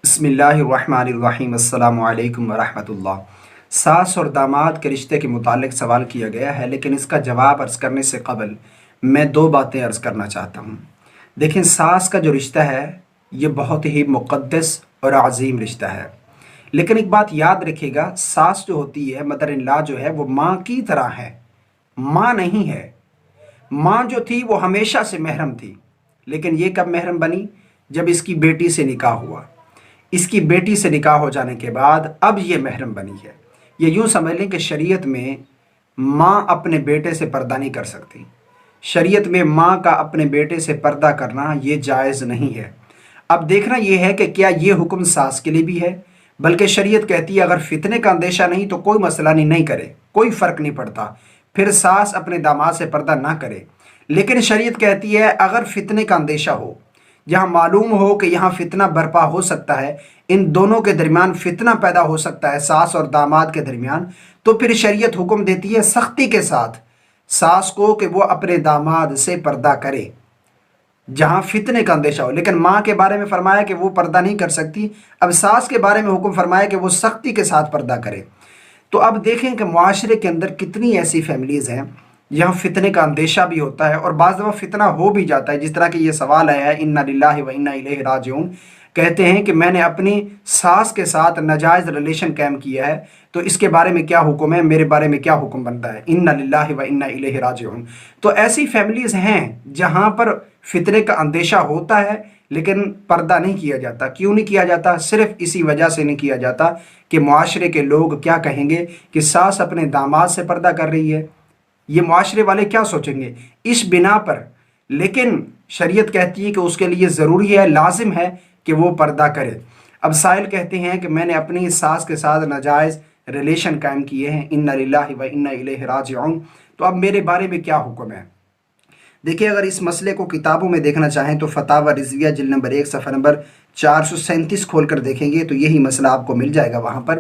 بسم اللہ الرحمن الرحیم السلام علیکم ورحمۃ اللہ۔ ساس اور داماد کے رشتے کے متعلق سوال کیا گیا ہے، لیکن اس کا جواب عرض کرنے سے قبل میں دو باتیں عرض کرنا چاہتا ہوں۔ دیکھیں، ساس کا جو رشتہ ہے یہ بہت ہی مقدس اور عظیم رشتہ ہے، لیکن ایک بات یاد رکھیے گا، ساس جو ہوتی ہے، مدر ان لا جو ہے، وہ ماں کی طرح ہے، ماں نہیں ہے۔ ماں جو تھی وہ ہمیشہ سے محرم تھی، لیکن یہ کب محرم بنی؟ جب اس کی بیٹی سے نکاح ہوا۔ اس کی بیٹی سے نکاح ہو جانے کے بعد اب یہ محرم بنی ہے۔ یہ یوں سمجھ لیں کہ شریعت میں ماں اپنے بیٹے سے پردہ نہیں کر سکتی۔ شریعت میں ماں کا اپنے بیٹے سے پردہ کرنا یہ جائز نہیں ہے۔ اب دیکھنا یہ ہے کہ کیا یہ حکم ساس کے لیے بھی ہے؟ بلکہ شریعت کہتی ہے اگر فتنے کا اندیشہ نہیں تو کوئی مسئلہ نہیں کرے، کوئی فرق نہیں پڑتا، پھر ساس اپنے داماد سے پردہ نہ کرے۔ لیکن شریعت کہتی ہے اگر فتنے کا اندیشہ ہو، جہاں معلوم ہو کہ یہاں فتنہ برپا ہو سکتا ہے، ان دونوں کے درمیان فتنہ پیدا ہو سکتا ہے، ساس اور داماد کے درمیان، تو پھر شریعت حکم دیتی ہے سختی کے ساتھ ساس کو کہ وہ اپنے داماد سے پردہ کرے جہاں فتنے کا اندیشہ ہو۔ لیکن ماں کے بارے میں فرمایا کہ وہ پردہ نہیں کر سکتی، اب ساس کے بارے میں حکم فرمایا کہ وہ سختی کے ساتھ پردہ کرے۔ تو اب دیکھیں کہ معاشرے کے اندر کتنی ایسی فیملیز ہیں یہاں فتنے کا اندیشہ بھی ہوتا ہے اور بعض دفعہ فتنہ ہو بھی جاتا ہے، جس طرح کہ یہ سوال آیا ہے انا للہ و انا الیہ راجعون، کہتے ہیں کہ میں نے اپنی ساس کے ساتھ ناجائز ریلیشن قائم کیا ہے، تو اس کے بارے میں کیا حکم ہے، میرے بارے میں کیا حکم بنتا ہے؟ انا للہ و انا الیہ راجعون۔ تو ایسی فیملیز ہیں جہاں پر فتنے کا اندیشہ ہوتا ہے لیکن پردہ نہیں کیا جاتا۔ کیوں نہیں کیا جاتا؟ صرف اسی وجہ سے نہیں کیا جاتا کہ معاشرے کے لوگ کیا کہیں گے کہ ساس اپنے داماد سے پردہ کر رہی ہے، یہ معاشرے والے کیا سوچیں گے، اس بنا پر۔ لیکن شریعت کہتی ہے کہ اس کے لیے ضروری ہے، لازم ہے کہ وہ پردہ کرے۔ اب سائل کہتے ہیں کہ میں نے اپنی ساس کے ساتھ ناجائز ریلیشن قائم کیے ہیں، انا للہ و انا الیہ راجعون، تو اب میرے بارے میں کیا حکم ہے؟ دیکھیں، اگر اس مسئلے کو کتابوں میں دیکھنا چاہیں تو فتاوی رضویہ جلد نمبر 1 صفحہ نمبر 437 کھول کر دیکھیں گے تو یہی مسئلہ آپ کو مل جائے گا وہاں پر۔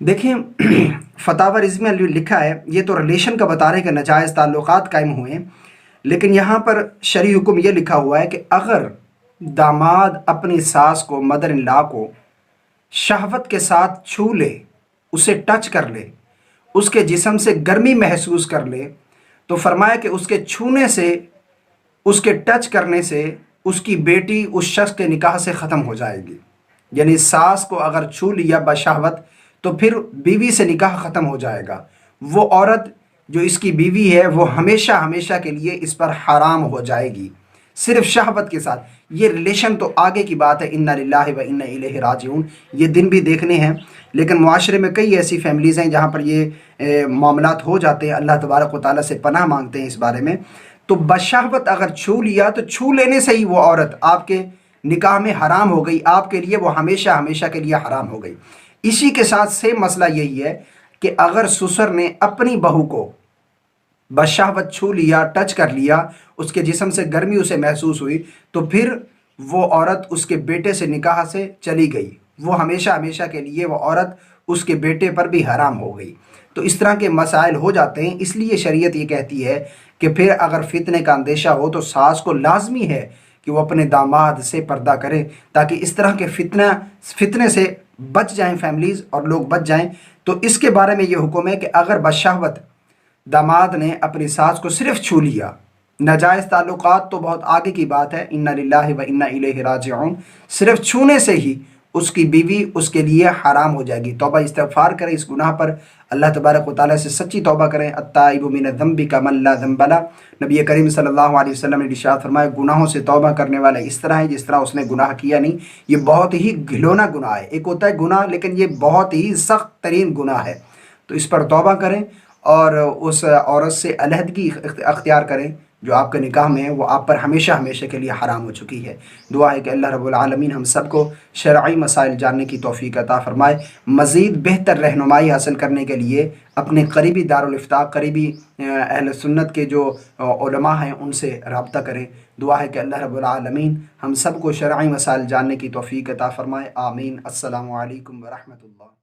دیکھیں، فتاوی رضویہ میں لکھا ہے، یہ تو ریلیشن کا بتا رہے ہیں کہ ناجائز تعلقات قائم ہوئے ہیں، لیکن یہاں پر شرعی حکم یہ لکھا ہوا ہے کہ اگر داماد اپنی ساس کو، مدر ان لا کو، شہوت کے ساتھ چھو لے، اسے ٹچ کر لے، اس کے جسم سے گرمی محسوس کر لے، تو فرمایا کہ اس کے چھونے سے، اس کے ٹچ کرنے سے اس کی بیٹی اس شخص کے نکاح سے ختم ہو جائے گی۔ یعنی ساس کو اگر چھو لیا بشہوت تو پھر بیوی سے نکاح ختم ہو جائے گا۔ وہ عورت جو اس کی بیوی ہے وہ ہمیشہ ہمیشہ کے لیے اس پر حرام ہو جائے گی، صرف شہوت کے ساتھ۔ یہ ریلیشن تو آگے کی بات ہے، انا للہ و انا الیہ راجعون، یہ دن بھی دیکھنے ہیں، لیکن معاشرے میں کئی ایسی فیملیز ہیں جہاں پر یہ معاملات ہو جاتے ہیں، اللہ تبارک و تعالیٰ سے پناہ مانگتے ہیں اس بارے میں۔ تو بشہوت اگر چھو لیا تو چھو لینے سے ہی وہ عورت آپ کے نکاح میں حرام ہو گئی، آپ کے لیے وہ ہمیشہ ہمیشہ کے لیے حرام ہو گئی۔ اسی کے ساتھ سیم مسئلہ یہی ہے کہ اگر سسر نے اپنی بہو کو بشہوت چھو لیا، ٹچ کر لیا، اس کے جسم سے گرمی اسے محسوس ہوئی، تو پھر وہ عورت اس کے بیٹے سے نکاح سے چلی گئی، وہ ہمیشہ ہمیشہ کے لیے وہ عورت اس کے بیٹے پر بھی حرام ہو گئی۔ تو اس طرح کے مسائل ہو جاتے ہیں، اس لیے شریعت یہ کہتی ہے کہ پھر اگر فتنے کا اندیشہ ہو تو ساس کو لازمی ہے کہ وہ اپنے داماد سے پردہ کرے، تاکہ اس طرح کے فتنے سے بچ جائیں فیملیز اور لوگ بچ جائیں۔ تو اس کے بارے میں یہ حکم ہے کہ اگر بشہوت داماد نے اپنی ساس کو صرف چھو لیا، ناجائز تعلقات تو بہت آگے کی بات ہے، انا للہ و انا الیہ راجعون، صرف چھونے سے ہی اس کی بیوی اس کے لیے حرام ہو جائے گی۔ توبہ استغفار کریں اس گناہ پر، اللہ تبارک و تعالیٰ سے سچی توبہ کریں۔ التائب من الذنب کمن لا ذنب لہ، نبی کریم صلی اللہ علیہ وسلم نے ارشاد فرمایا گناہوں سے توبہ کرنے والا اس طرح ہے جس طرح اس نے گناہ کیا نہیں۔ یہ بہت ہی گھلونا گناہ ہے، ایک ہوتا ہے گناہ لیکن یہ بہت ہی سخت ترین گناہ ہے، تو اس پر توبہ کریں اور اس عورت سے علیحدگی اختیار کریں جو آپ کے نکاح میں ہے، وہ آپ پر ہمیشہ ہمیشہ کے لیے حرام ہو چکی ہے۔ دعا ہے کہ اللہ رب العالمین ہم سب کو شرعی مسائل جاننے کی توفیق عطا فرمائے۔ مزید بہتر رہنمائی حاصل کرنے کے لیے اپنے قریبی دارالافتاء، قریبی اہل سنت کے جو علماء ہیں ان سے رابطہ کریں۔ دعا ہے کہ اللہ رب العالمین ہم سب کو شرعی مسائل جاننے کی توفیق عطا فرمائے، آمین۔ السلام علیکم ورحمۃ اللہ۔